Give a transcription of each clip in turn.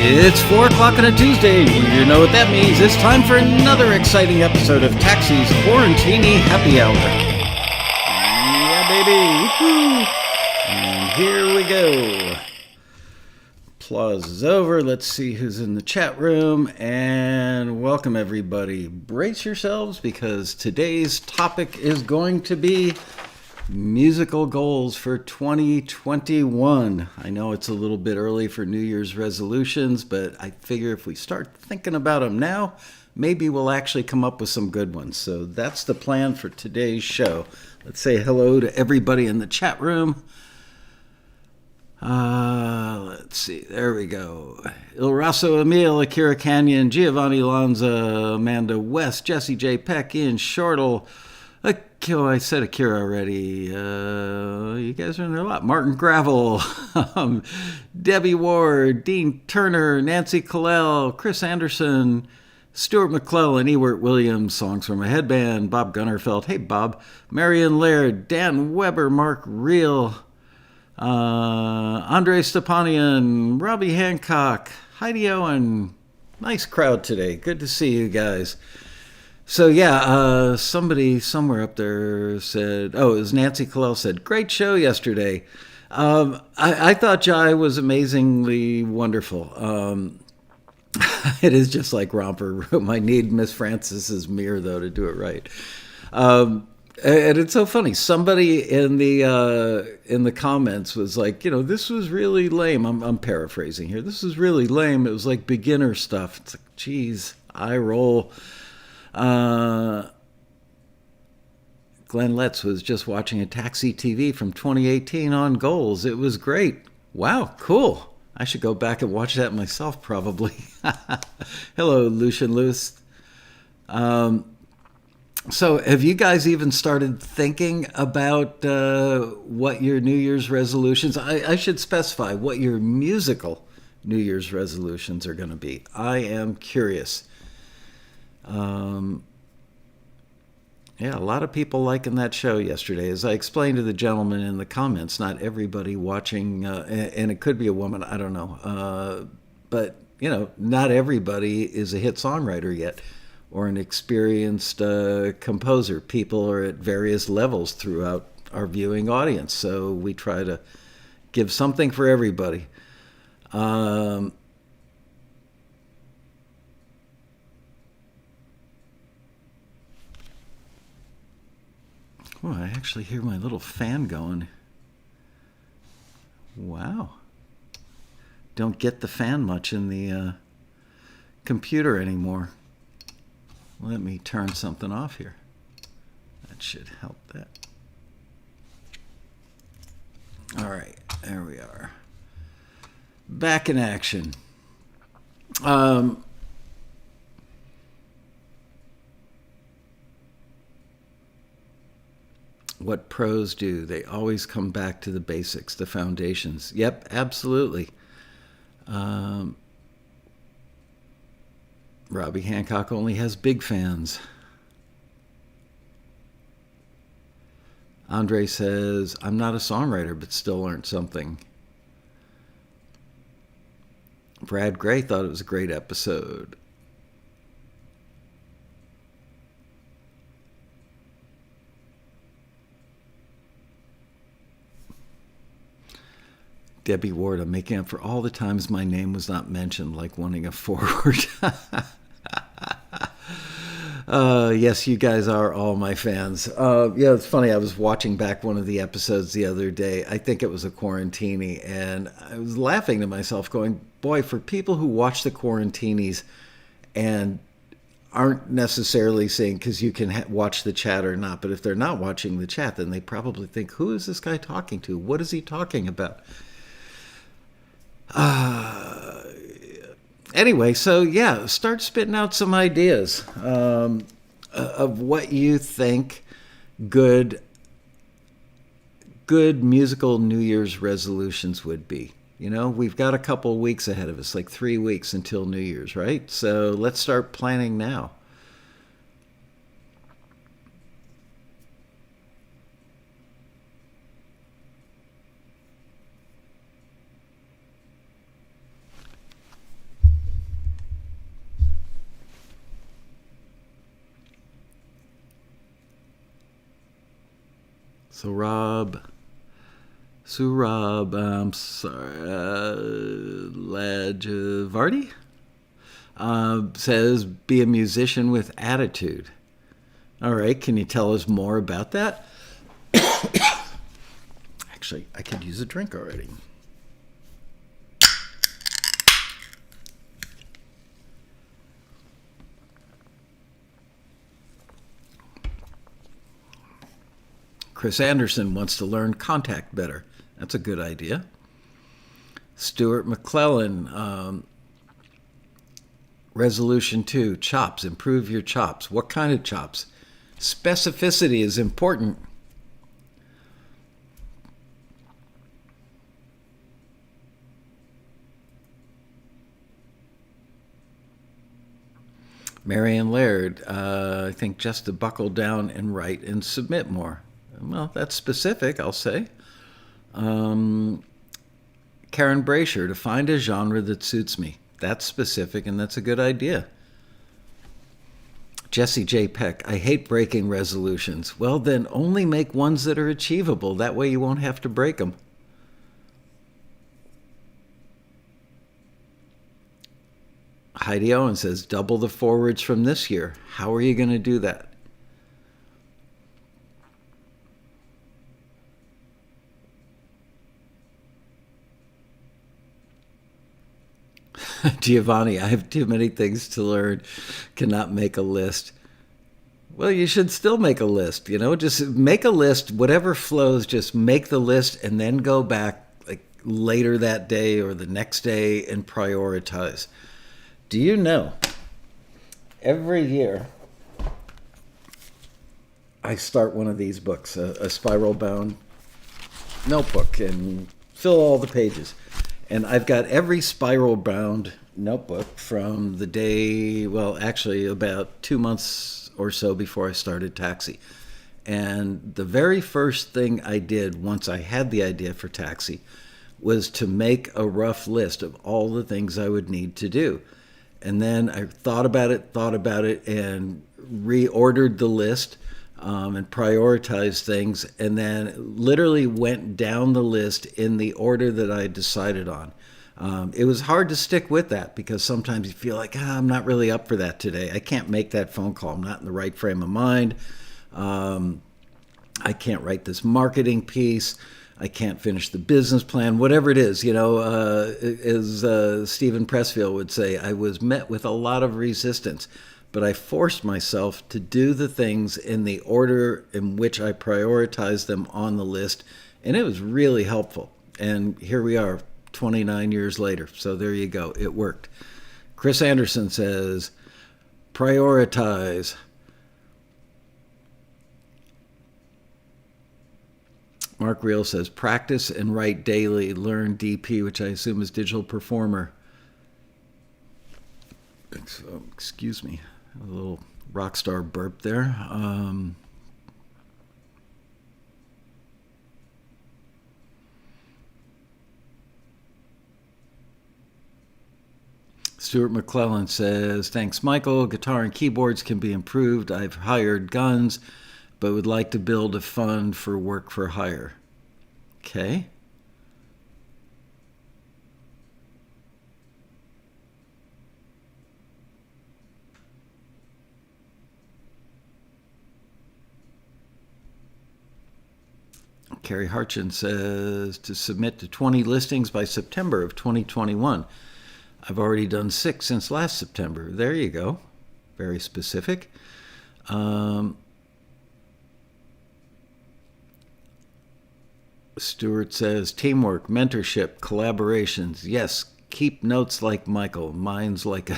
It's 4 o'clock on a Tuesday. You know what that means. It's time for another exciting episode of Taxi's Quarantini Happy Hour. Yeah, baby. Woo-hoo. And here we go. Applause is over. Let's see who's in the chat room. And welcome, everybody. Brace yourselves because today's topic is going to be musical goals for 2021. I know it's a little bit early for New Year's resolutions, but I figure if we start thinking about them now, maybe we'll actually come up with some good ones. So that's the plan for today's show. Let's say hello to everybody in the chat room. Let's see. There we go. Il Rasso Emil, Akira Canyon, Giovanni Lanza, Amanda West, Jesse J. Peck, Ian Shortle, I said Akira already. You guys are in there a lot. Martin Gravel, Debbie Ward, Dean Turner, Nancy Callell, Chris Anderson, Stuart McClellan, Ewart Williams, Songs from a Headband, Bob Gunnerfeld, hey Bob, Marion Laird, Dan Weber, Mark Reel, Andre Stepanian, Robbie Hancock, Heidi Owen. Nice crowd today. Good to see you guys. So yeah, somebody somewhere up there said, it was Nancy Callell said, great show yesterday. I thought Jai was amazingly wonderful. It is just like Romper Room. I need Miss Frances's mirror though to do it right. And it's so funny. Somebody in the comments was like, this was really lame. I'm paraphrasing here. This is really lame. It was like beginner stuff. It's like, geez, I roll. Glenn Letts was just watching a Taxi TV from 2018 on goals. It was great. Wow, cool. I should go back and watch that myself probably. Hello, Lucian Lewis. So have you guys even started thinking about what your New Year's resolutions, I should specify what your musical New Year's resolutions are going to be. I am curious. Yeah, a lot of people liking that show yesterday. As I explained to the gentleman in the comments, not everybody watching, and it could be a woman, I don't know. But, not everybody is a hit songwriter yet or an experienced composer. People are at various levels throughout our viewing audience. So we try to give something for everybody. Oh, I actually hear my little fan going. Wow. Don't get the fan much in the computer anymore. Let me turn something off here. That should help that. All right, there we are. Back in action. What pros do, they always come back to the basics, the foundations. Yep, absolutely. Robbie Hancock only has big fans. Andre says, I'm not a songwriter, but still learned something. Brad Gray thought it was a great episode. Debbie Ward, I'm making up for all the times my name was not mentioned, like wanting a forward. Yes, you guys are all my fans. It's funny. I was watching back one of the episodes the other day. I think it was a Quarantini, and I was laughing to myself going, boy, for people who watch the Quarantinis and aren't necessarily saying, because you can watch the chat or not, but if they're not watching the chat, then they probably think, who is this guy talking to? What is he talking about? Anyway, so yeah, start spitting out some ideas of what you think good musical New Year's resolutions would be. We've got a couple weeks ahead of us, like 3 weeks until New Year's, right? So let's start planning now. Surab, I'm sorry, Lajavardi says, be a musician with attitude. All right, can you tell us more about that? Actually, I could use a drink already. Chris Anderson wants to learn contact better. That's a good idea. Stuart McClellan, Resolution 2, chops. Improve your chops. What kind of chops? Specificity is important. Marianne Laird, I think just to buckle down and write and submit more. Well, that's specific, I'll say. Karen Brasher, to find a genre that suits me. That's specific, and that's a good idea. Jesse J. Peck, I hate breaking resolutions. Well, then only make ones that are achievable. That way you won't have to break them. Heidi Owen says, double the forwards from this year. How are you going to do that? Giovanni, I have too many things to learn, cannot make a list. Well, you should still make a list, just make a list, whatever flows, just make the list and then go back like later that day or the next day and prioritize. Do you know, every year I start one of these books, a spiral-bound notebook, and fill all the pages. And I've got every spiral-bound notebook from the day, well, actually about 2 months or so before I started Taxi. And the very first thing I did once I had the idea for Taxi was to make a rough list of all the things I would need to do. And then I thought about it, and reordered the list and prioritized things, and then literally went down the list in the order that I decided on. It was hard to stick with that because sometimes you feel like, I'm not really up for that today. I can't make that phone call. I'm not in the right frame of mind. I can't write this marketing piece. I can't finish the business plan, whatever it is, as Stephen Pressfield would say, I was met with a lot of resistance, but I forced myself to do the things in the order in which I prioritized them on the list, and it was really helpful. And here we are, 29 years later. So there you go. It worked. Chris Anderson says, prioritize. Mark Reel says, practice and write daily. Learn DP, which I assume is digital performer. Excuse me. A little rock star burp there. Stuart McClellan says, thanks, Michael. Guitar and keyboards can be improved. I've hired guns, but would like to build a fund for work for hire. Okay. Carrie Harchin says to submit to 20 listings by September of 2021. I've already done 6 since last September. There you go. Very specific. Stuart says, teamwork, mentorship, collaborations. Yes, keep notes like Michael. Mine's like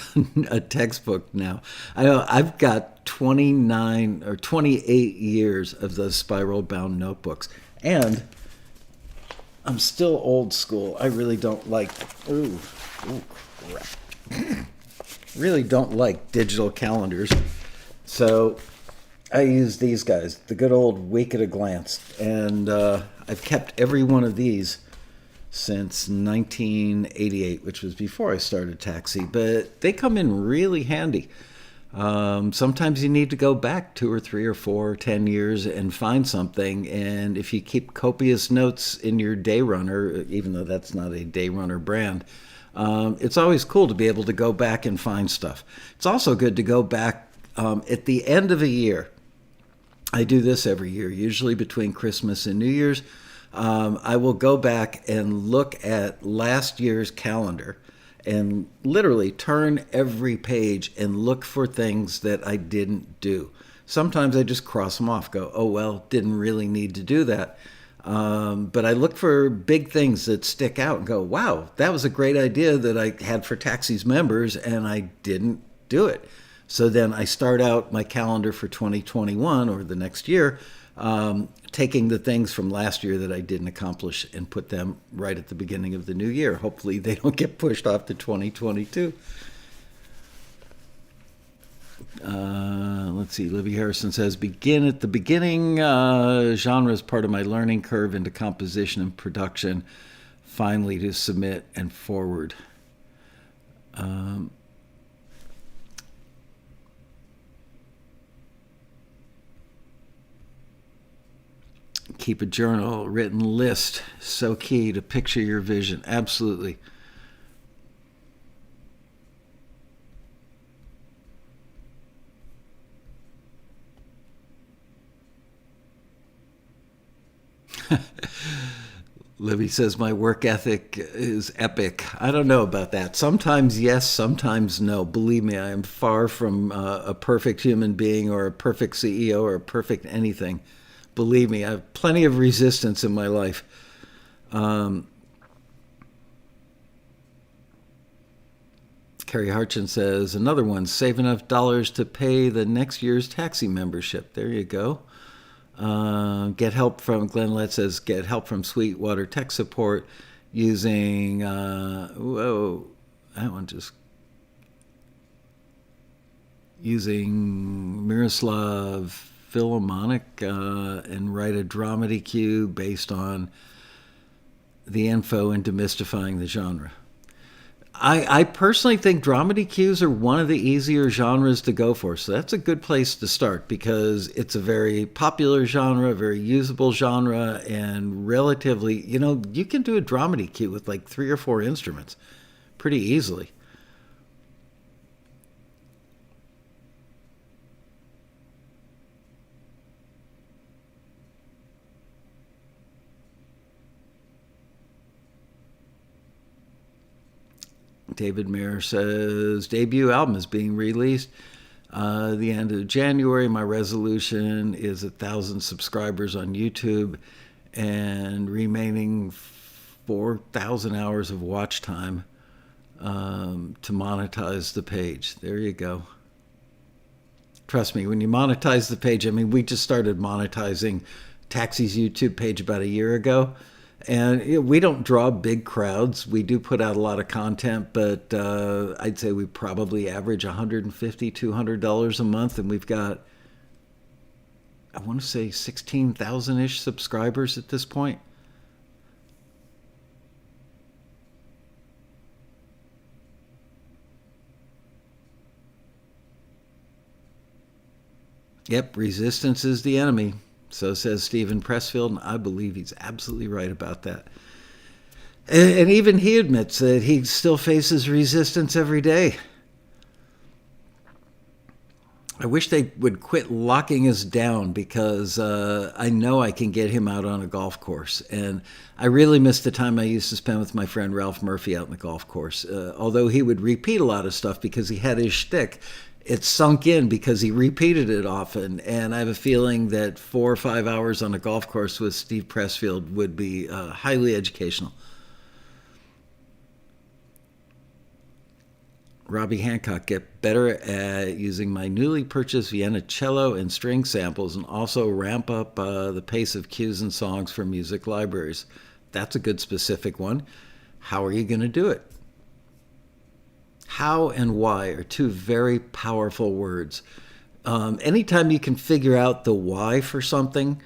a textbook now. I know I've got 29 or 28 years of those spiral-bound notebooks. And I'm still old school. I really don't like... Ooh, crap. Really don't like digital calendars. So I use these guys, the good old week at a glance. And I've kept every one of these since 1988, which was before I started Taxi. But they come in really handy. Sometimes you need to go back 2 or 3 or 4 or 10 years and find something. And if you keep copious notes in your Day Runner, even though that's not a Day Runner brand, it's always cool to be able to go back and find stuff. It's also good to go back at the end of a year. I do this every year, usually between Christmas and New Year's. I will go back and look at last year's calendar and literally turn every page and look for things that I didn't do. Sometimes I just cross them off, go, oh, well, didn't really need to do that. But I look for big things that stick out and go, wow, that was a great idea that I had for Taxis members and I didn't do it. So then I start out my calendar for 2021 or the next year, taking the things from last year that I didn't accomplish and put them right at the beginning of the new year. Hopefully they don't get pushed off to 2022. Let's see. Libby Harrison says, begin at the beginning. Genre is part of my learning curve into composition and production. Finally to submit and forward. Keep a journal, written list. So key to picture your vision. Absolutely. Libby says, my work ethic is epic. I don't know about that. Sometimes yes, sometimes no. Believe me, I am far from a perfect human being or a perfect CEO or a perfect anything. Believe me, I have plenty of resistance in my life. Carrie Harchin says, another one, save enough dollars to pay the next year's taxi membership. There you go. Get help from, Glenn Lett says, get help from Sweetwater Tech Support using, that one just, using Miroslav Philharmonic and write a dramedy cue based on the info and demystifying the genre. I personally think dramedy cues are one of the easier genres to go for, so that's a good place to start because it's a very popular genre, a very usable genre, and relatively, you can do a dramedy cue with like 3 or 4 instruments pretty easily. David Mayer says, debut album is being released the end of January. My resolution is 1,000 subscribers on YouTube and remaining 4,000 hours of watch time to monetize the page. There you go. Trust me, when you monetize the page, we just started monetizing Taxi's YouTube page about a year ago. And we don't draw big crowds. We do put out a lot of content, but I'd say we probably average $150, $200 a month. And we've got, I want to say 16,000-ish subscribers at this point. Yep, resistance is the enemy. So says Stephen Pressfield, and I believe he's absolutely right about that. And even he admits that he still faces resistance every day. I wish they would quit locking us down because I know I can get him out on a golf course. And I really miss the time I used to spend with my friend Ralph Murphy out on the golf course. Although he would repeat a lot of stuff because he had his shtick, it sunk in because he repeated it often. And I have a feeling that 4 or 5 hours on a golf course with Steve Pressfield would be highly educational. Robbie Hancock, get better at using my newly purchased Vienna cello and string samples and also ramp up the pace of cues and songs for music libraries. That's a good specific one. How are you going to do it? How and why are two very powerful words. Anytime you can figure out the why for something,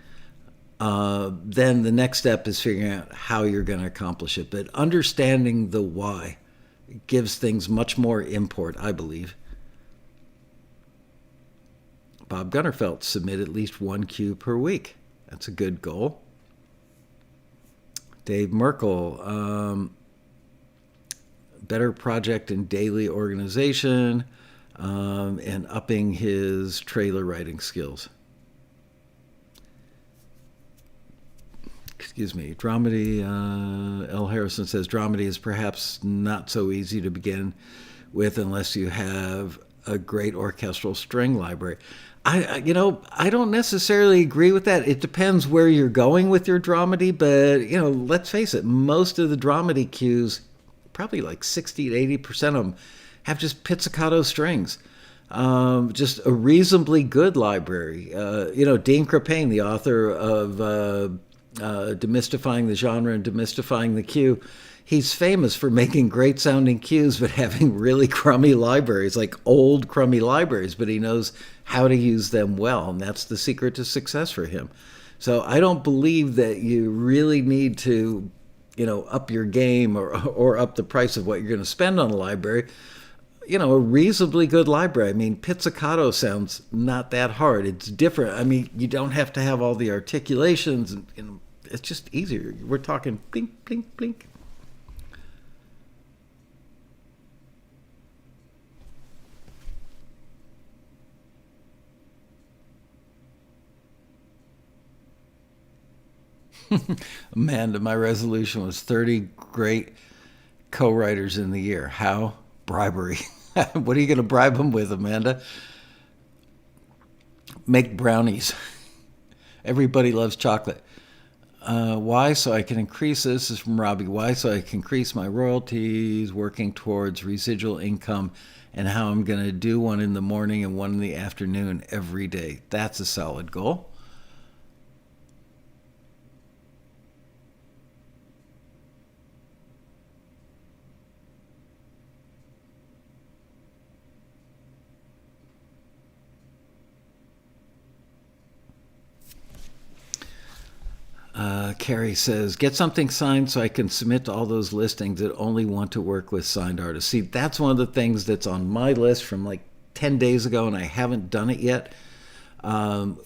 then the next step is figuring out how you're going to accomplish it. But understanding the why gives things much more import, I believe. Bob Gunnerfelt, submit at least one cue per week. That's a good goal. Dave Merkel, better project and daily organization, and upping his trailer writing skills. Excuse me. Dramedy, L. Harrison says, dramedy is perhaps not so easy to begin with unless you have a great orchestral string library. I don't necessarily agree with that. It depends where you're going with your dramedy, but, let's face it, most of the dramedy cues, probably like 60 to 80% of them, have just pizzicato strings. Just a reasonably good library. Dean Krippain, the author of Demystifying the Genre and Demystifying the Cue, he's famous for making great sounding cues but having really crummy libraries, like old crummy libraries, but he knows how to use them well, and that's the secret to success for him. So I don't believe that you really need to up your game or up the price of what you're going to spend on a library. A reasonably good library. I mean, pizzicato sounds not that hard. It's different. I mean, you don't have to have all the articulations, and it's just easier. We're talking blink, blink, blink. Amanda, my resolution was 30 great co-writers in the year. How? Bribery. What are you going to bribe them with, Amanda? Make brownies. Everybody loves chocolate. Why? So I can increase, this is from Robbie, why? So I can increase my royalties, working towards residual income, and how I'm going to do one in the morning and one in the afternoon every day. That's a solid goal. Carrie says, get something signed so I can submit to all those listings that only want to work with signed artists. See, that's one of the things that's on my list from like 10 days ago, and I haven't done it yet,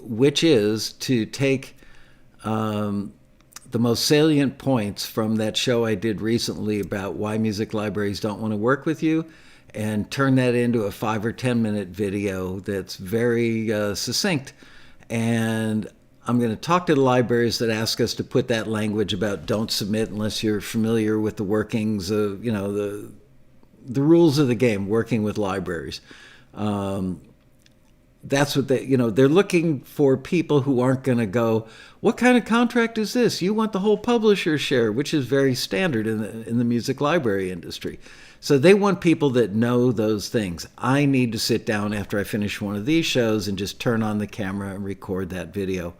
which is to take the most salient points from that show I did recently about why music libraries don't want to work with you and turn that into a 5 or 10 minute video that's very succinct. And I'm going to talk to the libraries that ask us to put that language about don't submit unless you're familiar with the workings of, the rules of the game, working with libraries. That's what they're looking for, people who aren't going to go, what kind of contract is this? You want the whole publisher share, which is very standard in the music library industry. So they want people that know those things. I need to sit down after I finish one of these shows and just turn on the camera and record that video.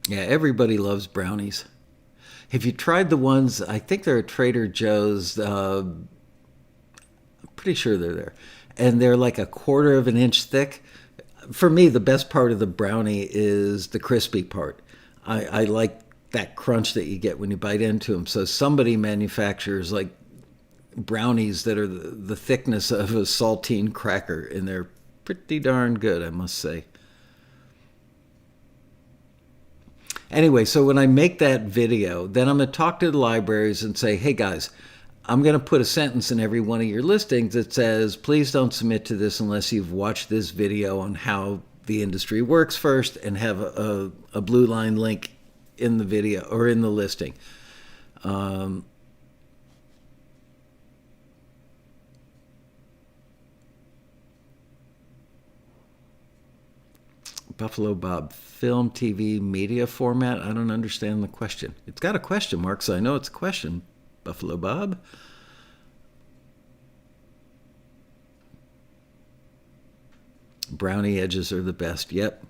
Yeah, everybody loves brownies. Have you tried the ones, I think they're at Trader Joe's, I'm pretty sure they're there, and they're like a quarter of an inch thick. For me, the best part of the brownie is the crispy part. I like that crunch that you get when you bite into them. So somebody manufactures like brownies that are the thickness of a saltine cracker, and they're pretty darn good, I must say. Anyway, so when I make that video, then I'm going to talk to the libraries and say, hey guys, I'm going to put a sentence in every one of your listings that says, please don't submit to this unless you've watched this video on how the industry works first, and have a blue line link in the video or in the listing. Buffalo Bob, film, TV, media format? I don't understand the question. It's got a question mark, so I know it's a question, Buffalo Bob. Brownie edges are the best. Yep.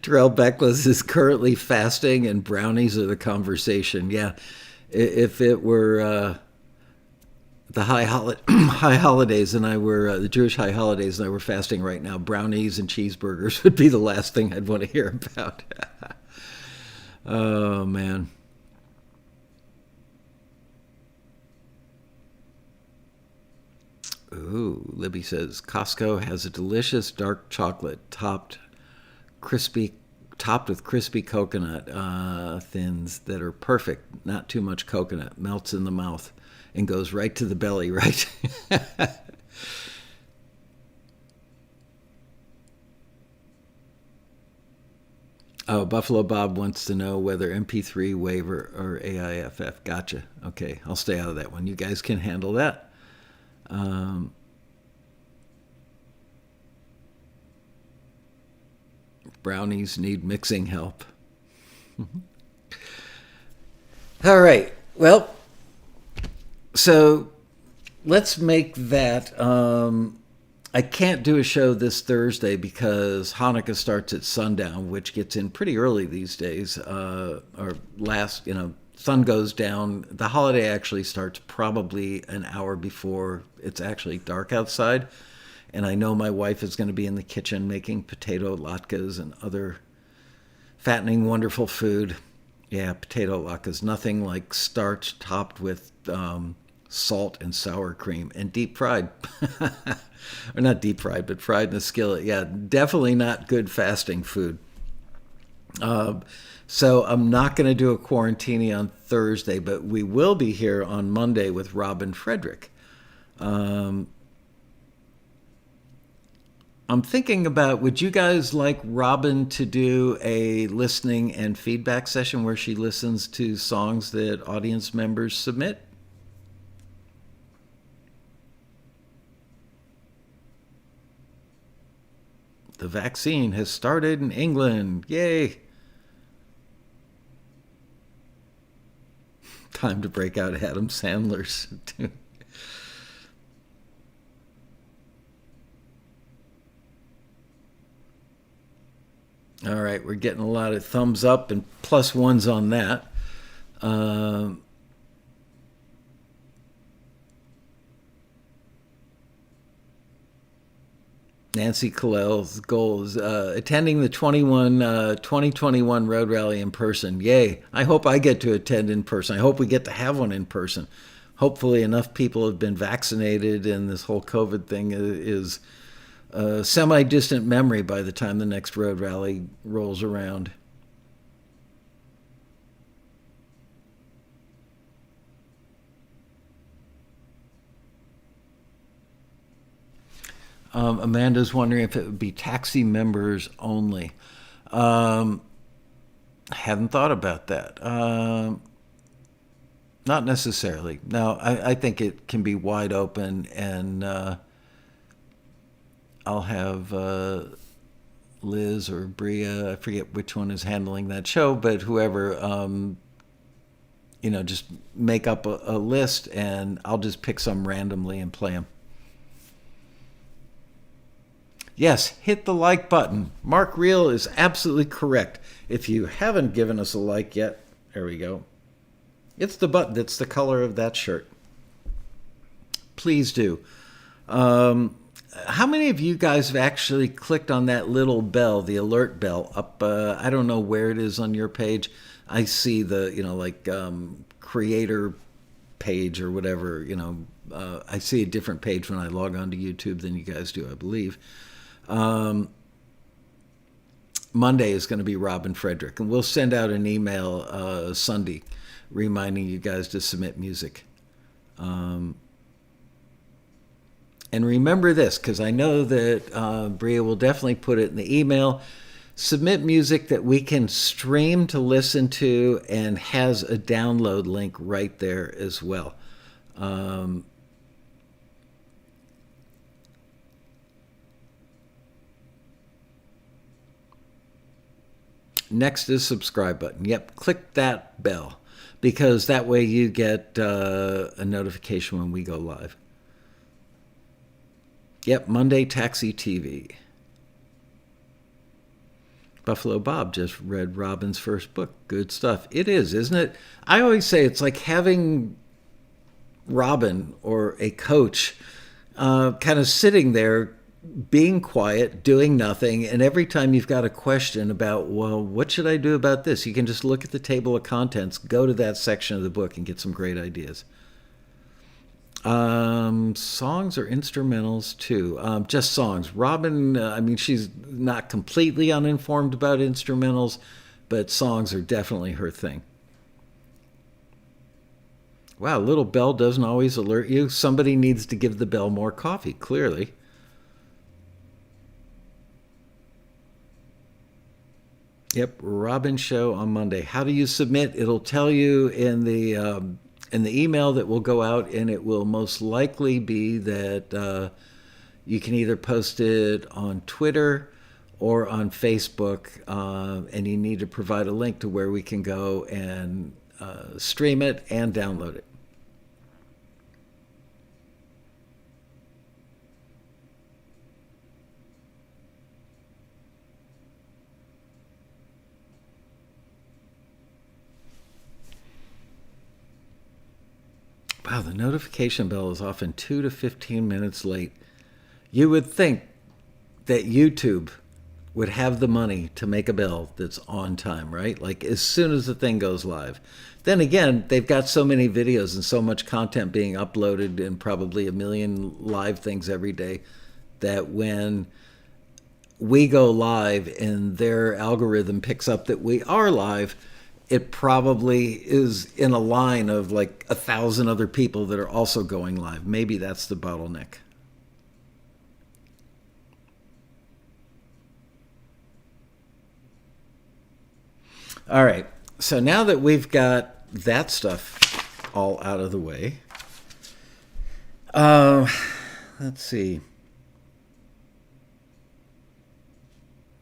Terrell Beckless is currently fasting, and brownies are the conversation. Yeah. If it were... the high holidays, and I were the Jewish high holidays, and I were fasting right now. Brownies and cheeseburgers would be the last thing I'd want to hear about. Oh man. Ooh, Libby says Costco has a delicious dark chocolate topped with crispy coconut thins that are perfect. Not too much coconut. Melts in the mouth and goes right to the belly, right? Oh, Buffalo Bob wants to know whether MP3 waiver or AIFF. Gotcha. Okay, I'll stay out of that one. You guys can handle that. Brownies need mixing help. All right. Well, so let's make that. I can't do a show this Thursday because Hanukkah starts at sundown, which gets in pretty early these days. Sun goes down. The holiday actually starts probably an hour before it's actually dark outside. And I know my wife is going to be in the kitchen making potato latkes and other fattening, wonderful food. Yeah, potato latkes. Nothing like starch topped with salt and sour cream and deep fried. Or not deep fried, but fried in the skillet. Yeah, definitely not good fasting food. So I'm not going to do a quarantini on Thursday, but we will be here on Monday with Robin Frederick. I'm thinking about, would you guys like Robin to do a listening and feedback session where she listens to songs that audience members submit? The vaccine has started in England. Yay! Time to break out Adam Sandler's. All right, we're getting a lot of thumbs up and plus ones on that. Nancy Kalel's goal is attending the 2021 Road Rally in person. Yay. I hope I get to attend in person. I hope we get to have one in person. Hopefully enough people have been vaccinated and this whole COVID thing is a semi-distant memory by the time the next Road Rally rolls around. Amanda's wondering if it would be taxi members only. I hadn't thought about that. Not necessarily. No, I think it can be wide open, and I'll have Liz or Bria, I forget which one is handling that show, but whoever, just make up a list, and I'll just pick some randomly and play them. Yes, hit the like button. Mark Reel is absolutely correct. If you haven't given us a like yet, there we go. It's the button. It's the color of that shirt. Please do. How many of you guys have actually clicked on that little bell, the alert bell, up? I don't know where it is on your page. I see the, creator page or whatever, I see a different page when I log on to YouTube than you guys do, I believe. Monday is going to be Robin Frederick, and we'll send out an email Sunday reminding you guys to submit music. And remember this, because I know that Bria will definitely put it in the email. Submit music that we can stream to listen to and has a download link right there as well. Next is subscribe button. Yep, click that bell because that way you get a notification when we go live. Yep, Monday Taxi TV. Buffalo Bob just read Robin's first book. Good stuff. It is, isn't it? I always say it's like having Robin or a coach kind of sitting there being quiet, doing nothing, and every time you've got a question about, well, what should I do about this? You can just look at the table of contents, go to that section of the book, and get some great ideas. Songs or instrumentals too? Just songs. Robin, she's not completely uninformed about instrumentals, but songs are definitely her thing. Wow, little bell doesn't always alert you. Somebody needs to give the bell more coffee, clearly. Yep, Robin show on Monday. How do you submit? It'll tell you in the email that will go out, and it will most likely be that you can either post it on Twitter or on Facebook, and you need to provide a link to where we can go and stream it and download it. Wow, the notification bell is often 2 to 15 minutes late. You would think that YouTube would have the money to make a bell that's on time, right? Like as soon as the thing goes live. Then again, they've got so many videos and so much content being uploaded and probably a million live things every day that when we go live and their algorithm picks up that we are live, it probably is in a line of like 1,000 other people that are also going live. Maybe that's the bottleneck. All right. So now that we've got that stuff all out of the way, let's see.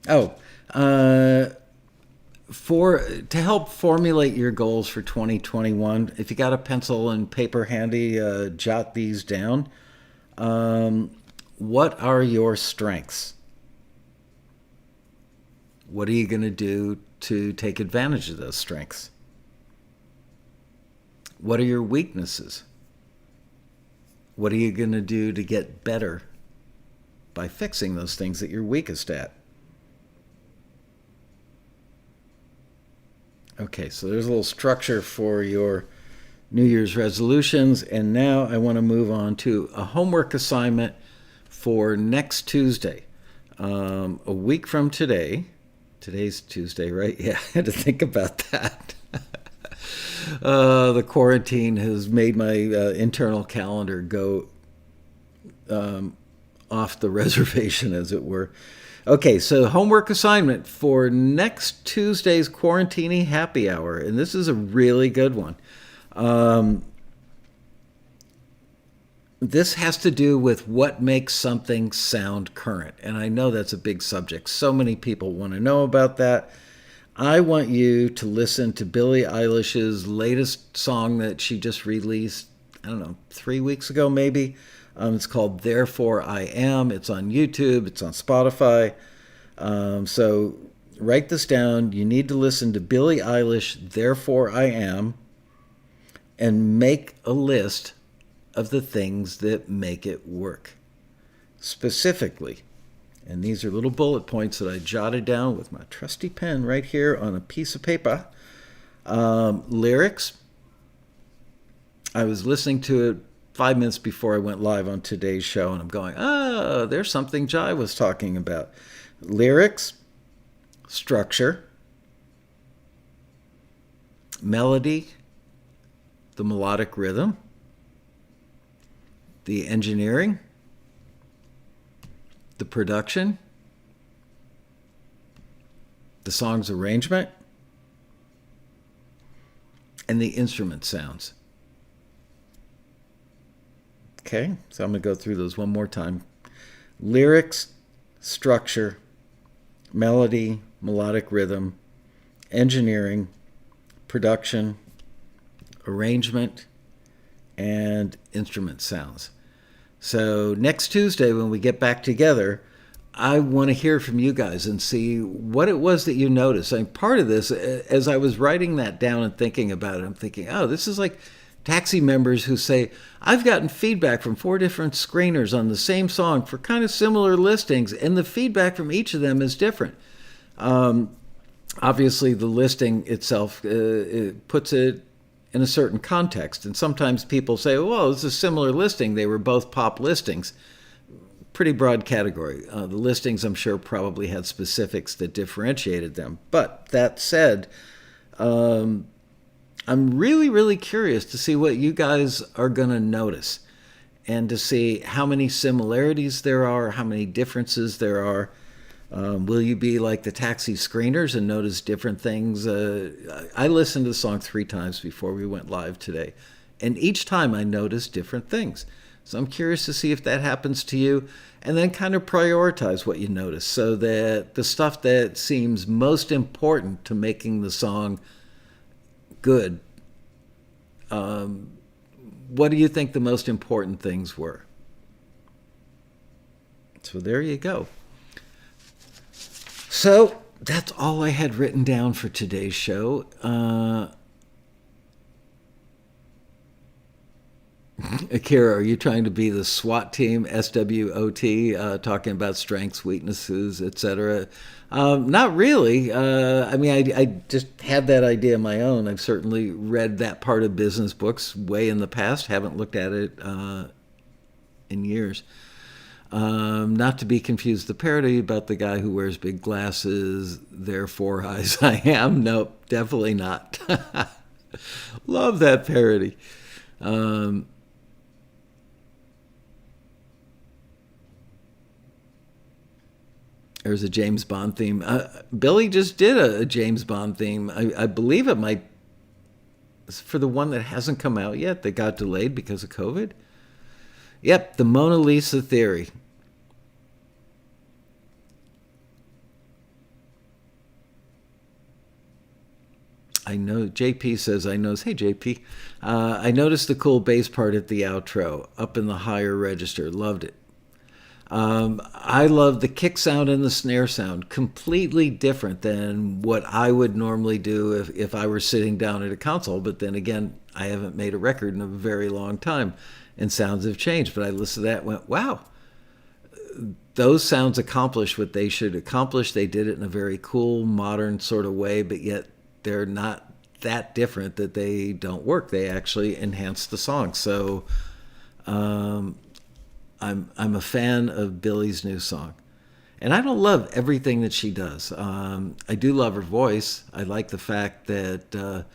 To help formulate your goals for 2021, if you got a pencil and paper handy, jot these down. What are your strengths? What are you going to do to take advantage of those strengths? What are your weaknesses? What are you going to do to get better by fixing those things that you're weakest at? Okay, so there's a little structure for your New Year's resolutions, and now I want to move on to a homework assignment for next Tuesday. A week from today. Today's Tuesday, right? Yeah, I had to think about that. The quarantine has made my internal calendar go off the reservation, as it were. Okay, so homework assignment for next Tuesday's Quarantini Happy Hour, and this is a really good one. This has to do with what makes something sound current, and I know that's a big subject. So many people want to know about that. I want you to listen to Billie Eilish's latest song that she just released, 3 weeks ago maybe. It's called Therefore I Am. It's on YouTube. It's on Spotify. So write this down. You need to listen to Billie Eilish, Therefore I Am, and make a list of the things that make it work. Specifically, and these are little bullet points that I jotted down with my trusty pen right here on a piece of paper. Lyrics. I was listening to it 5 minutes before I went live on today's show, and I'm going, there's something Jai was talking about. Lyrics, structure, melody, the melodic rhythm, the engineering, the production, the song's arrangement, and the instrument sounds. Okay, so I'm going to go through those one more time. Lyrics, structure, melody, melodic rhythm, engineering, production, arrangement, and instrument sounds. So next Tuesday when we get back together, I want to hear from you guys and see what it was that you noticed. Part of this, as I was writing that down and thinking about it, I'm thinking, this is like Taxi members who say, I've gotten feedback from 4 different screeners on the same song for kind of similar listings, and the feedback from each of them is different. Obviously, the listing itself it puts it in a certain context, and sometimes people say, well, it's a similar listing. They were both pop listings. Pretty broad category. The listings, I'm sure, probably had specifics that differentiated them. But that said, I'm really, really curious to see what you guys are going to notice and to see how many similarities there are, how many differences there are. Will you be like the Taxi screeners and notice different things? I listened to the song 3 times before we went live today, and each time I noticed different things. So I'm curious to see if that happens to you, and then kind of prioritize what you notice so that the stuff that seems most important to making the song good, what do you think the most important things were? So there you go. So that's all I had written down for today's show. Akira, are you trying to be the SWAT team, SWOT, talking about strengths, weaknesses, etc.? Not really. I just had that idea of my own. I've certainly read that part of business books way in the past. Haven't looked at it in years. Not to be confused, the parody about the guy who wears big glasses, therefore eyes I am. Nope, definitely not. Love that parody. There's a James Bond theme. Billy just did a James Bond theme. I believe it might, for the one that hasn't come out yet, that got delayed because of COVID. Yep, the Mona Lisa Theory. I know, JP says, hey JP, I noticed the cool bass part at the outro, up in the higher register. Loved it. I love the kick sound and the snare sound. Completely different than what I would normally do if I were sitting down at a console. But then again, I haven't made a record in a very long time, and sounds have changed. But I listened to that and went, wow, those sounds accomplish what they should accomplish. They did it in a very cool, modern sort of way, but yet they're not that different that they don't work. They actually enhance the song. So I'm a fan of Billy's new song. And I don't love everything that she does. I do love her voice. I like the fact that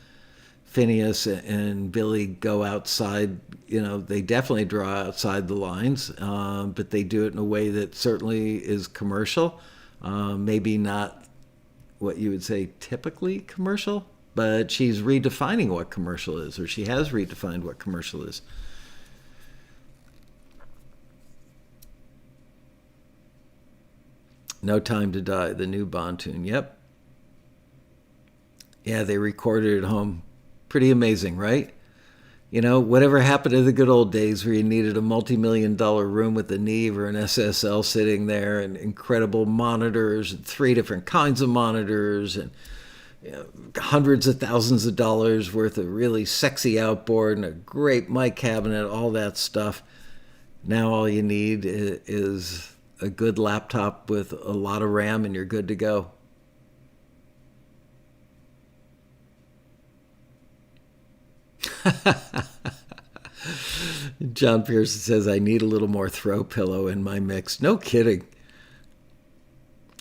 Phineas and Billy go outside. They definitely draw outside the lines, but they do it in a way that certainly is commercial. Maybe not what you would say typically commercial, but she's redefining what commercial is, or she has redefined what commercial is. No Time to Die, the new Bond tune. Yep. Yeah, they recorded it at home. Pretty amazing, right? Whatever happened to the good old days where you needed a multi-million-dollar room with a Neve or an SSL sitting there and incredible monitors and 3 different kinds of monitors and hundreds of thousands of dollars worth of really sexy outboard and a great mic cabinet, all that stuff. Now all you need is a good laptop with a lot of RAM and you're good to go. John Pearson says, I need a little more throw pillow in my mix. No kidding.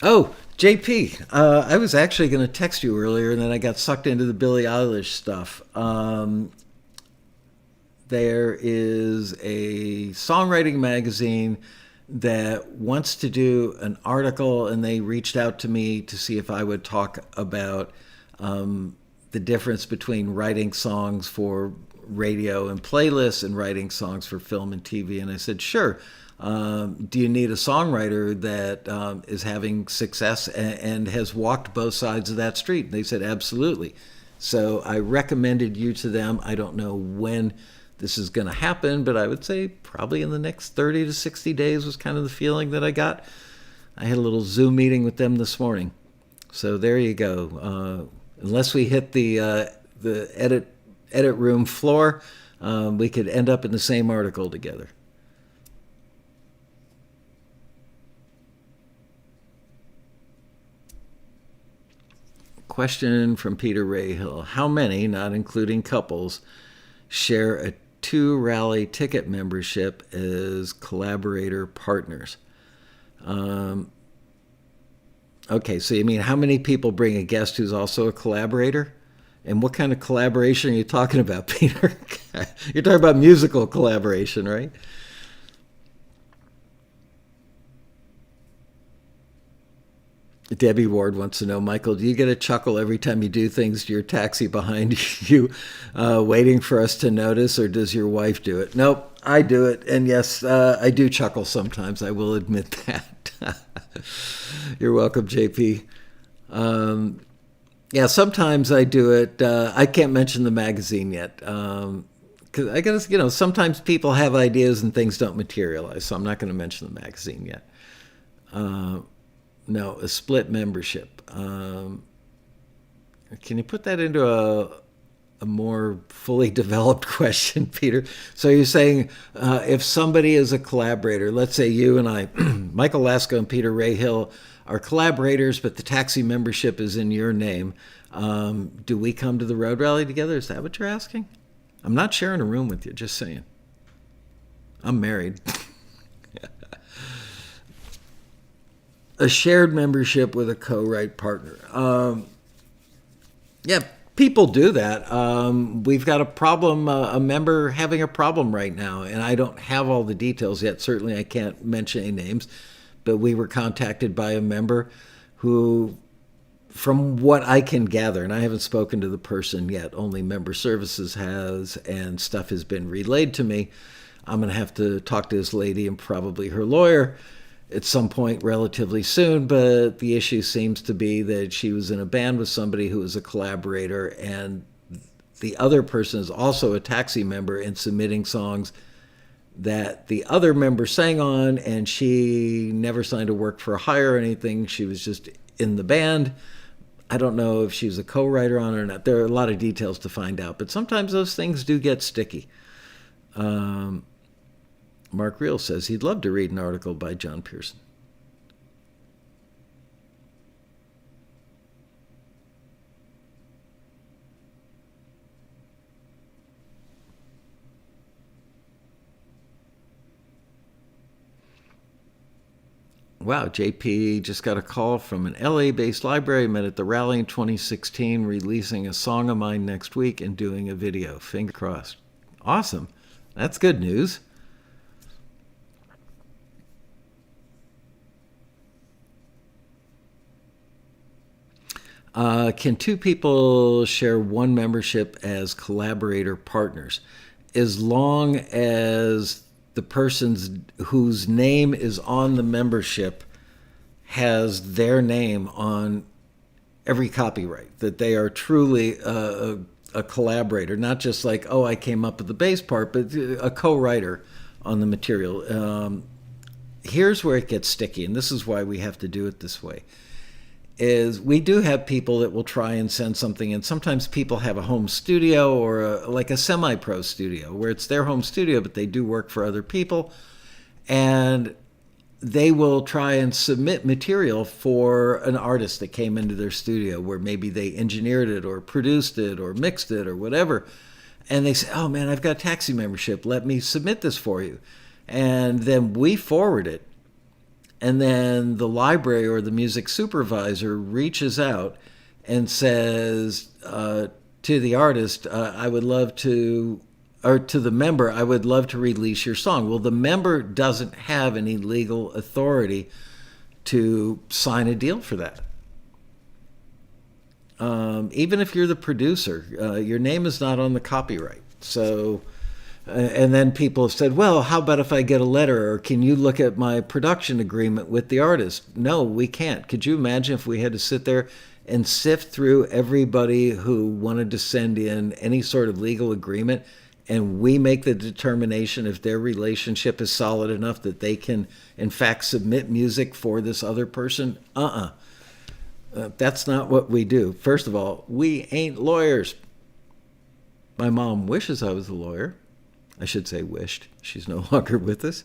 Oh, JP, I was actually going to text you earlier, and then I got sucked into the Billie Eilish stuff. There is a Songwriting Magazine that wants to do an article, and they reached out to me to see if I would talk about the difference between writing songs for radio and playlists and writing songs for film and TV. And I said, sure. Do you need a songwriter that is having success and has walked both sides of that street? And they said, absolutely. So I recommended you to them. I don't know when this is going to happen, but I would say probably in the next 30 to 60 days was kind of the feeling that I got. I had a little Zoom meeting with them this morning. So there you go. Unless we hit the edit room floor, we could end up in the same article together. Question from Peter Rayhill. How many, not including couples, share a 2 rally ticket membership as collaborator partners? Okay, so you mean how many people bring a guest who's also a collaborator? And what kind of collaboration are you talking about, Peter? You're talking about musical collaboration, right? Debbie Ward wants to know, Michael, do you get a chuckle every time you do things to your taxi behind you, waiting for us to notice, or does your wife do it? Nope, I do it. And yes, I do chuckle sometimes. I will admit that. You're welcome, JP. Yeah, sometimes I do it. I can't mention the magazine yet. Because I guess, sometimes people have ideas and things don't materialize. So I'm not going to mention the magazine yet. No, a split membership. Can you put that into a more fully developed question, Peter? So you're saying if somebody is a collaborator, let's say you and I, Michael Laskow and Peter Rayhill, are collaborators, but the taxi membership is in your name. Do we come to the road rally together? Is that what you're asking? I'm not sharing a room with you, just saying. I'm married. A shared membership with a co-write partner. Yeah, people do that. We've got a problem, a member having a problem right now, and I don't have all the details yet. Certainly I can't mention any names, but we were contacted by a member who, from what I can gather, and I haven't spoken to the person yet, only member services has, and stuff has been relayed to me. I'm going to have to talk to this lady and probably her lawyer at some point relatively soon, but the issue seems to be that she was in a band with somebody who was a collaborator, and the other person is also a taxi member and submitting songs that the other member sang on, and she never signed to work for hire or anything. She was just in the band. I don't know if she was a co-writer on it or not. There are a lot of details to find out, but sometimes those things do get sticky. Mark Reel says he'd love to read an article by John Pearson. Wow, JP just got a call from an LA-based library, met at the rally in 2016, releasing a song of mine next week and doing a video. Finger crossed. Awesome. That's good news. Can two people share one membership as collaborator partners? As long as the person whose name is on the membership has their name on every copyright, that they are truly a collaborator, not just like, oh, I came up with the bass part, but a co-writer on the material. Here's where it gets sticky, and this is why we have to do it this way. Is we do have people that will try and send something in. Sometimes people have a home studio or like a semi-pro studio where it's their home studio, but they do work for other people. And they will try and submit material for an artist that came into their studio where maybe they engineered it or produced it or mixed it or whatever. And they say, oh man, I've got a taxi membership. Let me submit this for you. And then we forward it. And then the library or the music supervisor reaches out and says to the artist, I would love to, or to the member, I would love to release your song. Well, the member doesn't have any legal authority to sign a deal for that. Even if you're the producer, your name is not on the copyright. So... And then people have said, well, how about if I get a letter, or can you look at my production agreement with the artist? No, we can't. Could you imagine if we had to sit there and sift through everybody who wanted to send in any sort of legal agreement, and we make the determination if their relationship is solid enough that they can, in fact, submit music for this other person? That's not what we do. First of all, we ain't lawyers. My mom wishes I was a lawyer. I should say wished. She's no longer with us.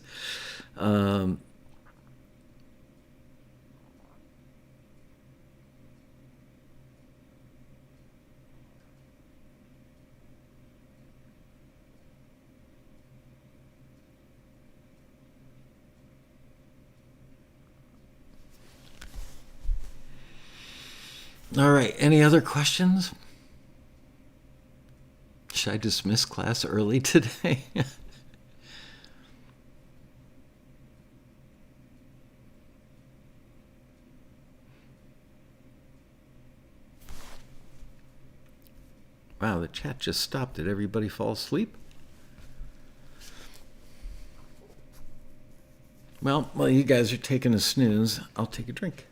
All right, any other questions? Should I dismiss class early today? Wow, the chat just stopped. Did everybody fall asleep? Well, while you guys are taking a snooze, I'll take a drink.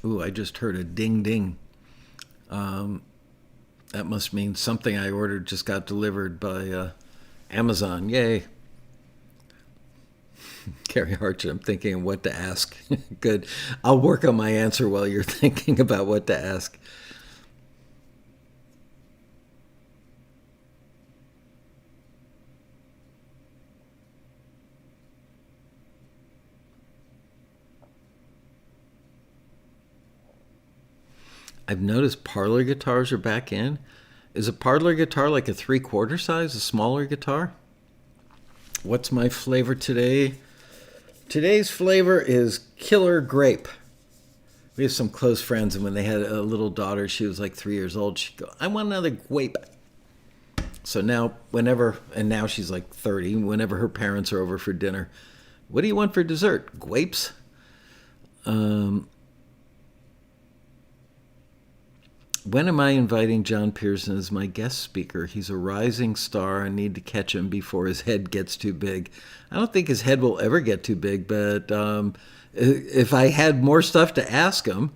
Ooh, I just heard a ding ding. That must mean something I ordered just got delivered by Amazon. Yay. Carrie Archer, I'm thinking of what to ask. Good. I'll work on my answer while you're thinking about what to ask. I've noticed parlor guitars are back in. Is a parlor guitar like a 3/4 size, a smaller guitar? What's my flavor today? Today's flavor is Killer Grape. We have some close friends, and when they had a little daughter, she was like 3 years old, she'd go, I want another grape. So now, now she's like 30, whenever her parents are over for dinner, what do you want for dessert? Grapes? When am I inviting John Pearson as my guest speaker? He's a rising star. I need to catch him before his head gets too big. I don't think his head will ever get too big, but if I had more stuff to ask him,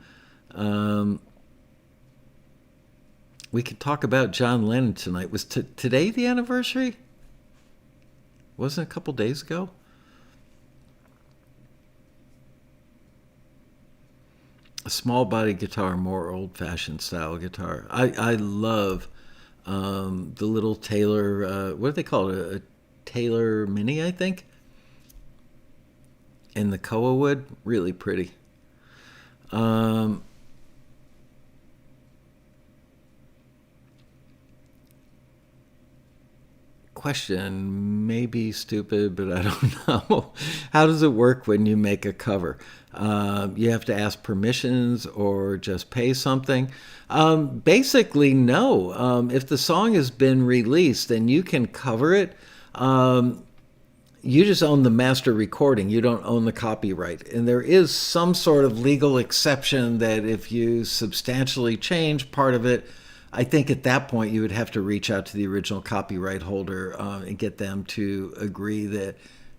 we could talk about John Lennon tonight. Was today the anniversary? Wasn't it a couple days ago? A small body guitar, more old-fashioned style guitar. I love the little Taylor, what do they call it? A Taylor Mini, I think. And the koa wood, really pretty. Question, maybe stupid, but I don't know. How does it work when you make a cover? You have to ask permissions or just pay something? Basically, no. If the song has been released and you can cover it, you just own the master recording. You don't own the copyright. And there is some sort of legal exception that if you substantially change part of it, I think at that point you would have to reach out to the original copyright holder and get them to agree that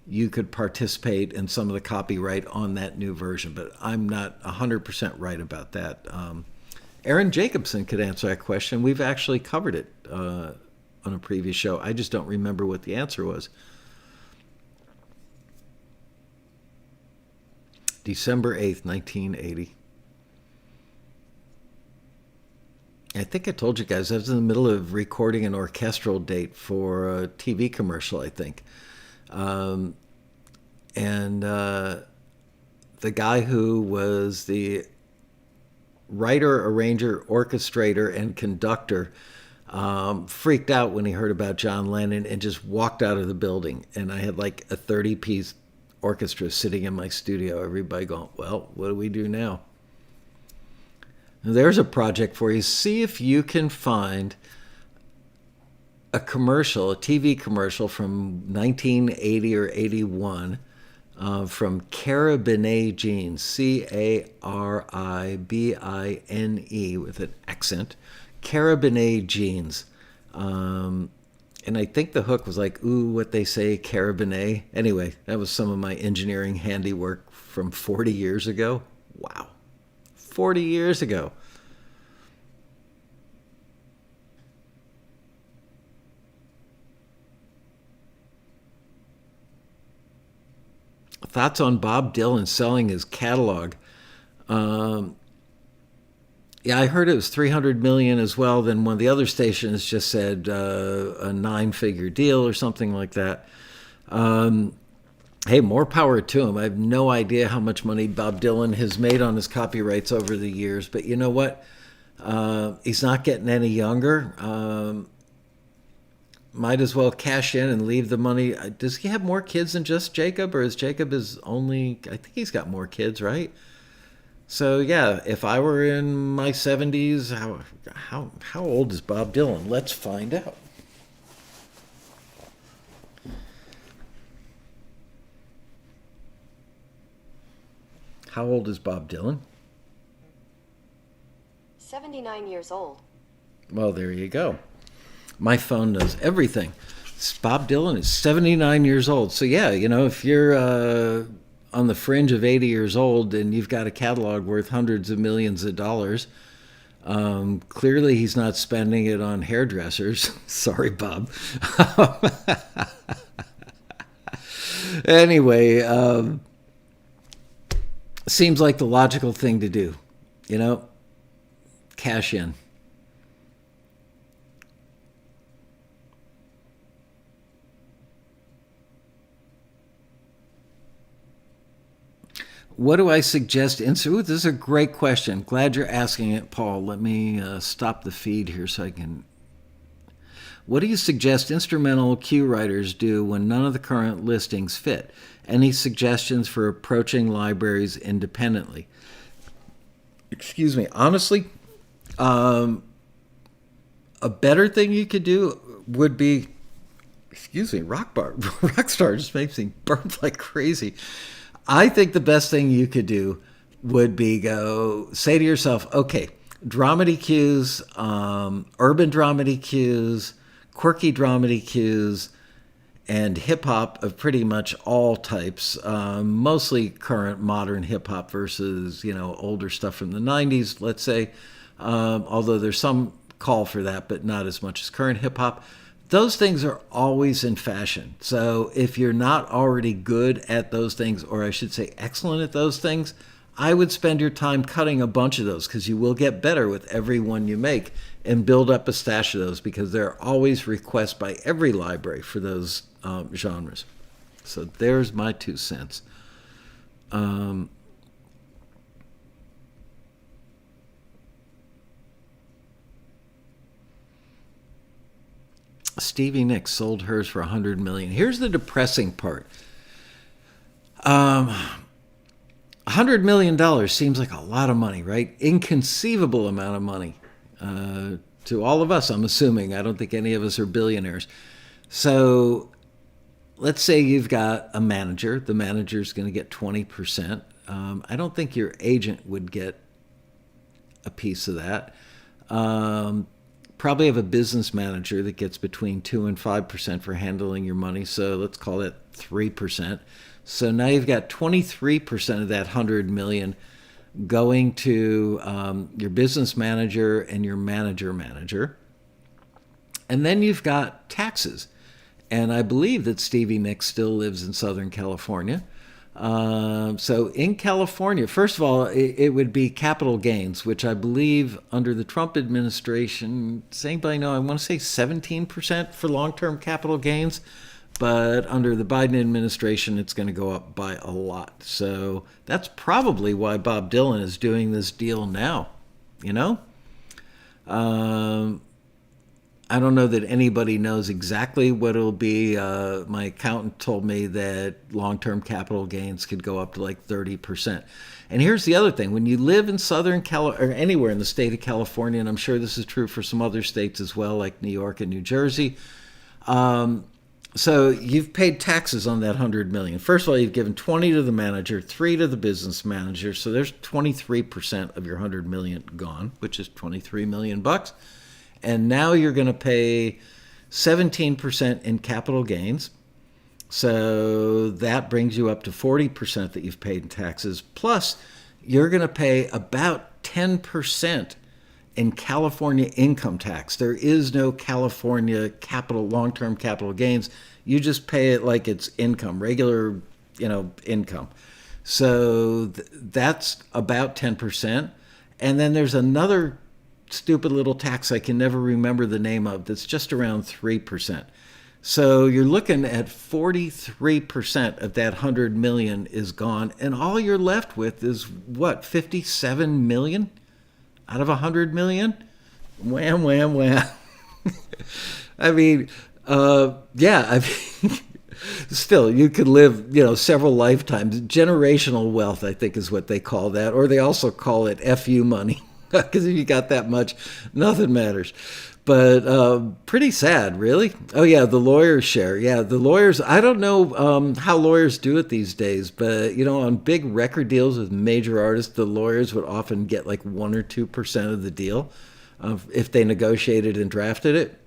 you could participate in some of the copyright on that new version. But I'm not 100% right about that. Aaron Jacobson could answer that question. We've actually covered it on a previous show. I just don't remember what the answer was. December 8th, 1980. I think I told you guys I was in the middle of recording an orchestral date for a TV commercial, I think. And the guy who was the writer, arranger, orchestrator, and conductor freaked out when he heard about John Lennon and just walked out of the building. And I had like a 30-piece orchestra sitting in my studio. Everybody going, well, what do we do now? There's a project for you. See if you can find a commercial, a TV commercial from 1980 or 81 from Carabiner Jeans, Caribine with an accent, Carabiner Jeans. And I think the hook was like, ooh, what they say, Carabiner. Anyway, that was some of my engineering handiwork from 40 years ago. Wow. 40 years ago. Thoughts on Bob Dylan selling his catalog. Yeah, I heard it was 300 million as well. Then one of the other stations just said a 9-figure deal or something like that. Hey, more power to him. I have no idea how much money Bob Dylan has made on his copyrights over the years, but you know what? He's not getting any younger. Might as well cash in and leave the money. Does he have more kids than just Jacob, or is Jacob his only? I think he's got more kids, right? So yeah, if I were in my 70s, how old is Bob Dylan? Let's find out. How old is Bob Dylan? 79 years old. Well, there you go. My phone knows everything. Bob Dylan is 79 years old. So yeah, if you're on the fringe of 80 years old and you've got a catalog worth hundreds of millions of dollars, clearly he's not spending it on hairdressers. Sorry, Bob. Anyway, seems like the logical thing to do, cash in. What do I suggest? Ooh, this is a great question. Glad you're asking it, Paul. Let me stop the feed here so I can. What do you suggest instrumental cue writers do when none of the current listings fit? Any suggestions for approaching libraries independently? Excuse me. Honestly, a better thing you could do would be, Rockstar just makes me burn like crazy. I think the best thing you could do would be say to yourself, okay, dramedy cues, urban dramedy cues, quirky dramedy cues, and hip-hop of pretty much all types, mostly current modern hip-hop versus, older stuff from the 90s, let's say, although there's some call for that, but not as much as current hip-hop. Those things are always in fashion. So if you're not already good at those things, or I should say excellent at those things, I would spend your time cutting a bunch of those, because you will get better with every one you make, and build up a stash of those, because there are always requests by every library for those genres. So there's my 2 cents. Stevie Nicks sold hers for $100 million. Here's the depressing part. $100 million seems like a lot of money, right? Inconceivable amount of money to all of us, I'm assuming. I don't think any of us are billionaires. So let's say you've got a manager. The manager's going to get 20%. I don't think your agent would get a piece of that. Probably have a business manager that gets between 2 and 5% for handling your money. So let's call it 3%. So now you've got 23% of that 100 million going to your business manager and your manager. And then you've got taxes. And I believe that Stevie Nicks still lives in Southern California. So in California, first of all, it would be capital gains, which I believe under the Trump administration, does anybody know, I want to say 17% for long-term capital gains, but under the Biden administration, it's going to go up by a lot. So that's probably why Bob Dylan is doing this deal now, I don't know that anybody knows exactly what it'll be. My accountant told me that long-term capital gains could go up to like 30%. And here's the other thing. When you live in Southern California, or anywhere in the state of California, and I'm sure this is true for some other states as well, like New York and New Jersey, so you've paid taxes on that $100 million. First of all, you've given 20 to the manager, 3 to the business manager. So there's 23% of your $100 million gone, which is $23 million bucks. And now you're going to pay 17% in capital gains. So that brings you up to 40% that you've paid in taxes. Plus, you're going to pay about 10% in California income tax. There is no California long-term capital gains. You just pay it like it's income, regular, income. So that's about 10%. And then there's another stupid little tax I can never remember the name of that's just around 3%. So you're looking at 43% of that 100 million is gone, and all you're left with is what, 57 million out of 100 million? Wham, wham, wham. I mean, still, you could live, several lifetimes. Generational wealth, I think, is what they call that, or they also call it FU money, because if you got that much, nothing matters. But pretty sad, really. Oh, yeah, the lawyers' share. Yeah, the lawyers, I don't know how lawyers do it these days, but, on big record deals with major artists, the lawyers would often get like 1 or 2% of the deal if they negotiated and drafted it.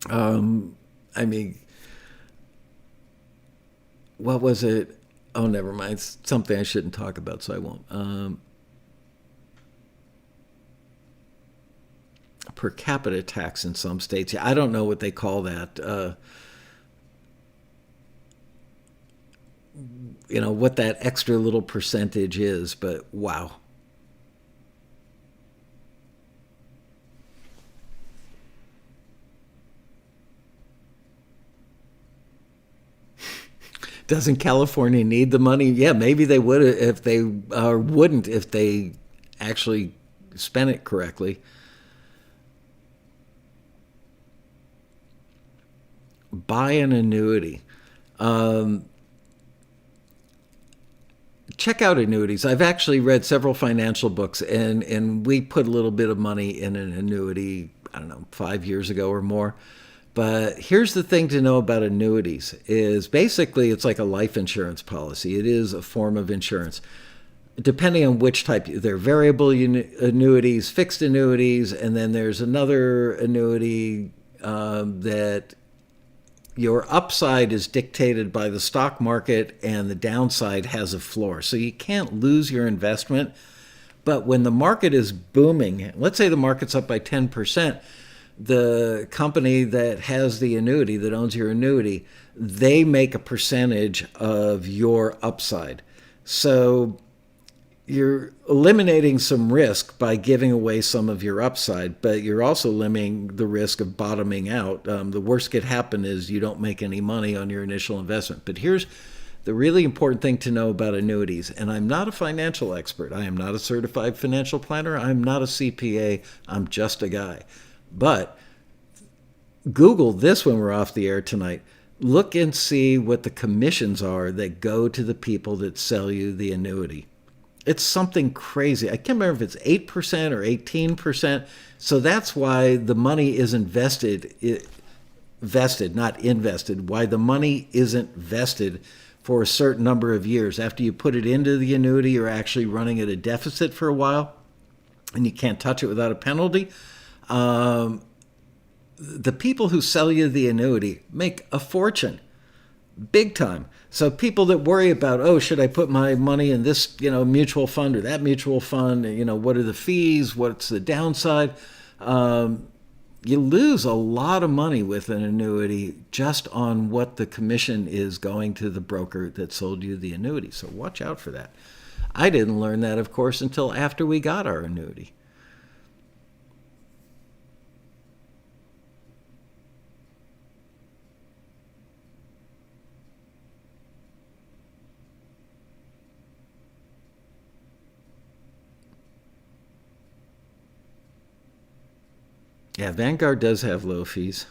I mean, what was it? Oh, never mind. It's something I shouldn't talk about, so I won't. Per capita tax in some states. Yeah, I don't know what they call that. What that extra little percentage is, but wow. Doesn't California need the money? Yeah, maybe they would if they wouldn't if they actually spent it correctly. Buy an annuity. Check out Annuities. I've actually read several financial books, and we put a little bit of money in an annuity, I don't know, 5 years ago or more. But here's the thing to know about annuities is basically it's like a life insurance policy. It is a form of insurance. Depending on which type, there are variable annuities, fixed annuities, and then there's another annuity that your upside is dictated by the stock market and the downside has a floor. So you can't lose your investment. But when the market is booming, let's say the market's up by 10%, the company that has the annuity, that owns your annuity, they make a percentage of your upside. So you're eliminating some risk by giving away some of your upside, but you're also limiting the risk of bottoming out. The worst could happen is you don't make any money on your initial investment. But here's the really important thing to know about annuities, and I'm not a financial expert. I am not a certified financial planner. I'm not a CPA. I'm just a guy. But Google this when we're off the air tonight. Look and see what the commissions are that go to the people that sell you the annuity. It's something crazy. I can't remember if it's 8% or 18%. So that's why the money isn't vested, not invested, why the money isn't vested for a certain number of years. After you put it into the annuity, you're actually running at a deficit for a while, and you can't touch it without a penalty. The people who sell you the annuity make a fortune, big time. So people that worry about, should I put my money in this, mutual fund or that mutual fund? What are the fees? What's the downside? You lose a lot of money with an annuity just on what the commission is going to the broker that sold you the annuity. So watch out for that. I didn't learn that, of course, until after we got our annuity. Yeah, Vanguard does have low fees.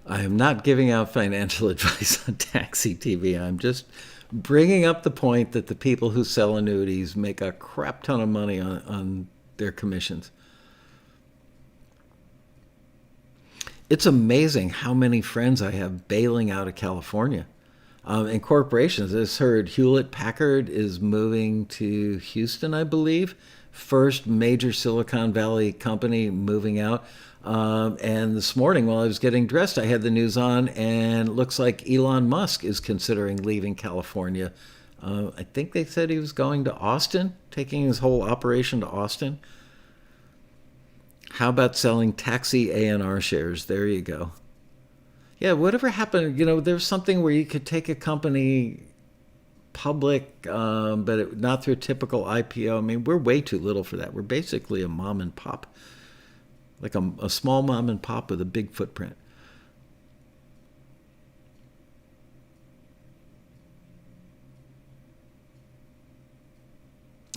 I am not giving out financial advice on Taxi TV. I'm just bringing up the point that the people who sell annuities make a crap ton of money on their commissions. It's amazing how many friends I have bailing out of California. And corporations, I just heard Hewlett-Packard is moving to Houston, I believe. First major Silicon Valley company moving out. And this morning while I was getting dressed, I had the news on, and it looks like Elon Musk is considering leaving California. I think they said he was going to Austin, taking his whole operation to Austin. How about selling taxi A&R shares? There you go. Yeah, whatever happened, there's something where you could take a company public, but not through a typical IPO. I mean, we're way too little for that. We're basically a mom and pop, like a small mom and pop with a big footprint.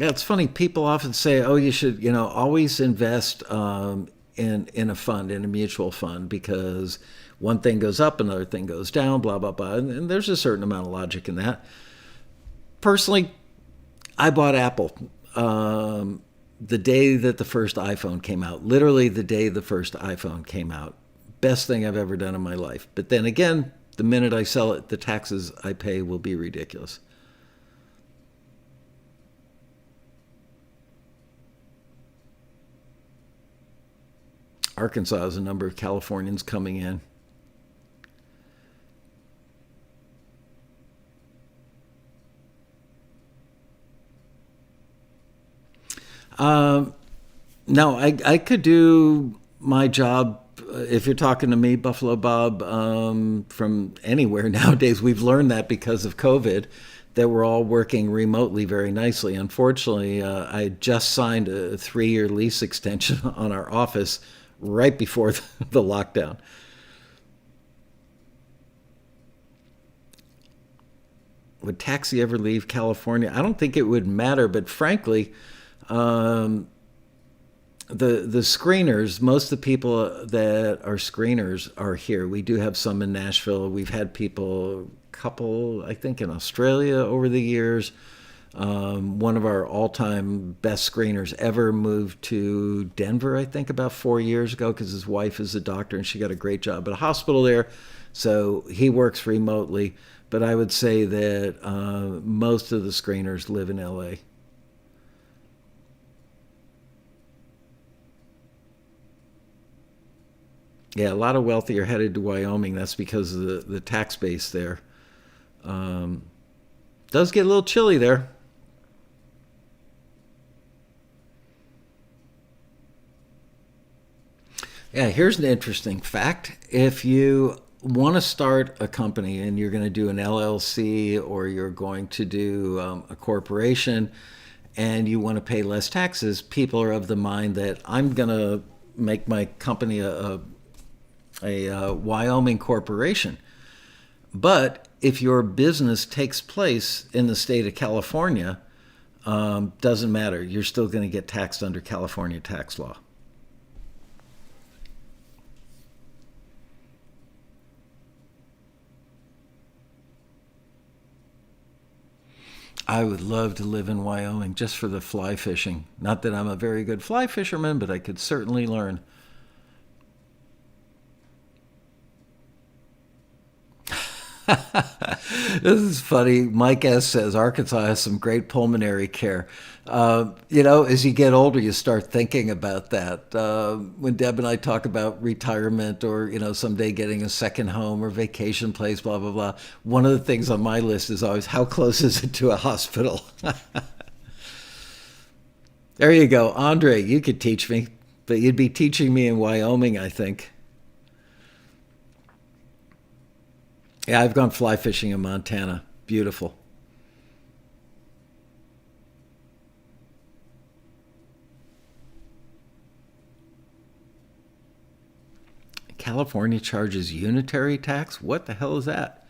Yeah, it's funny. People often say, "Oh, you should, always invest in a fund, in a mutual fund, because one thing goes up, another thing goes down, blah blah blah." And there's a certain amount of logic in that. Personally, I bought Apple the day that the first iPhone came out. Literally the day the first iPhone came out. Best thing I've ever done in my life. But then again, the minute I sell it, the taxes I pay will be ridiculous. Arkansas has a number of Californians coming in. No, I could do my job. If you're talking to me, Buffalo Bob, from anywhere nowadays. We've learned that because of COVID, that we're all working remotely very nicely. Unfortunately, I just signed a 3-year lease extension on our office right before the lockdown. Would taxi ever leave California? I don't think it would matter, but frankly, the screeners, most of the people that are screeners are here. We do have some in Nashville. We've had people, couple, I think, in Australia over the years. One of our all-time best screeners ever moved to Denver, I think, about 4 years ago, because his wife is a doctor and she got a great job at a hospital there. So he works remotely. But I would say that most of the screeners live in LA. Yeah, a lot of wealthy are headed to Wyoming. That's because of the tax base there. Does get a little chilly there. Yeah, here's an interesting fact. If you want to start a company and you're going to do an LLC, or you're going to do a corporation, and you want to pay less taxes, people are of the mind that I'm going to make my company a Wyoming corporation. But if your business takes place in the state of California, doesn't matter. You're still going to get taxed under California tax law. I would love to live in Wyoming just for the fly fishing. Not that I'm a very good fly fisherman, but I could certainly learn. This is funny. Mike S. says Arkansas has some great pulmonary care. As you get older, you start thinking about that. When Deb and I talk about retirement, or, someday getting a second home or vacation place, blah, blah, blah, one of the things on my list is always, how close is it to a hospital? There you go. Andre, you could teach me, but you'd be teaching me in Wyoming, I think. Yeah, I've gone fly fishing in Montana. Beautiful. California charges unitary tax? What the hell is that?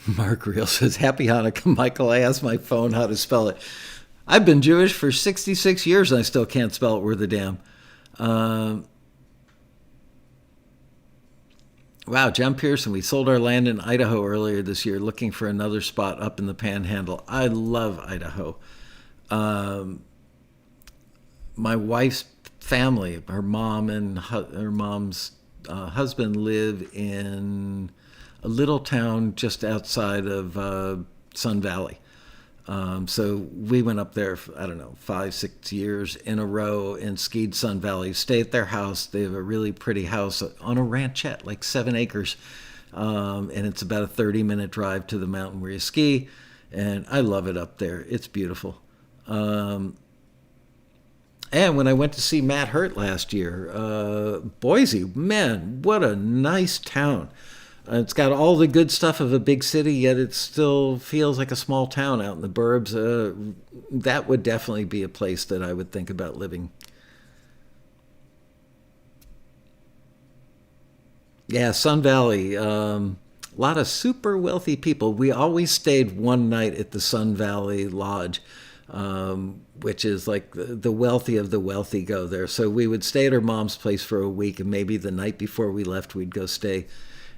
Mark Reel says, Happy Hanukkah, Michael. I asked my phone how to spell it. I've been Jewish for 66 years and I still can't spell it worth a damn. Wow, John Pearson, we sold our land in Idaho earlier this year, looking for another spot up in the Panhandle. I love Idaho. My wife's family, her mom and her mom's husband, live in a little town just outside of Sun Valley. So we went up there for, 5-6 years in a row and skied Sun Valley. Stay at their house. They have a really pretty house on a ranchette, like 7 acres. And it's about a 30-minute drive to the mountain where you ski. And I love it up there. It's beautiful. And when I went to see Matt Hurt last year, Boise, man, what a nice town. It's got all the good stuff of a big city, yet it still feels like a small town out in the burbs. That would definitely be a place that I would think about living. Yeah, Sun Valley. A lot of super wealthy people. We always stayed one night at the Sun Valley Lodge, which is like the wealthy of the wealthy go there. So we would stay at her mom's place for a week, and maybe the night before we left, we'd go stay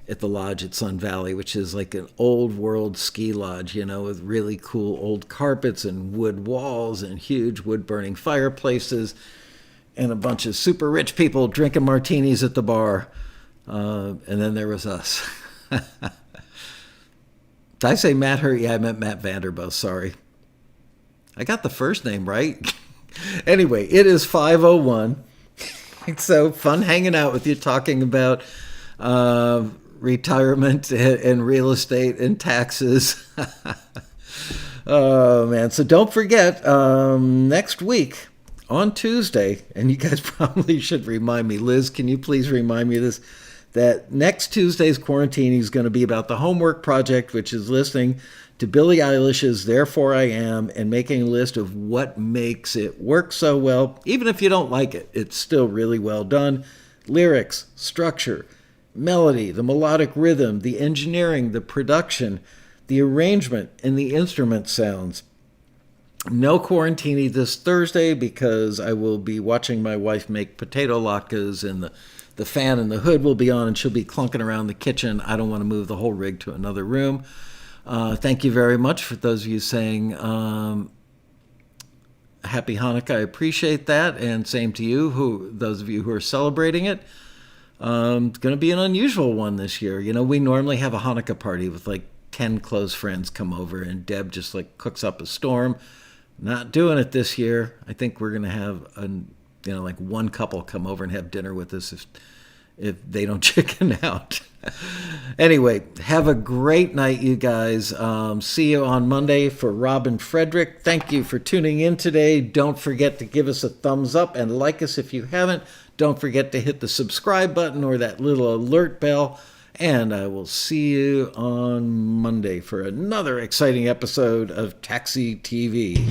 at the lodge at Sun Valley, which is like an old world ski lodge, with really cool old carpets and wood walls and huge wood burning fireplaces and a bunch of super rich people drinking martinis at the bar. And then there was us. Did I say Matt Hurt? Yeah, I meant Matt Vanderboos. Sorry. I got the first name right. Anyway, it is 5:01. It's so fun hanging out with you, talking about retirement and real estate and taxes. Oh, man. So don't forget, next week on Tuesday, and you guys probably should remind me, Liz, can you please remind me of this, that next Tuesday's quarantine is going to be about the homework project, which is listening to Billie Eilish's Therefore I Am and making a list of what makes it work so well. Even if you don't like it, it's still really well done. Lyrics, structure, melody, the melodic rhythm, the engineering, the production, the arrangement, and the instrument sounds. No quarantini this Thursday because I will be watching my wife make potato latkes, and the fan in the hood will be on and she'll be clunking around the kitchen. I don't want to move the whole rig to another room. Thank you very much for those of you saying Happy Hanukkah. I appreciate that. And same to you, those of you who are celebrating it. It's going to be an unusual one this year. We normally have a Hanukkah party with like 10 close friends come over, and Deb just like cooks up a storm. Not doing it this year. I think we're going to have like one couple come over and have dinner with us if they don't chicken out. Anyway, have a great night, you guys. See you on Monday. For Rob and Frederick, thank you for tuning in today. Don't forget to give us a thumbs up and like us if you haven't. Don't forget to hit the subscribe button or that little alert bell. And I will see you on Monday for another exciting episode of Taxi TV.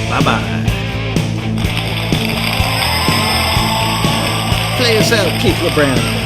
Bye-bye. Play us out, Keith LeBrand.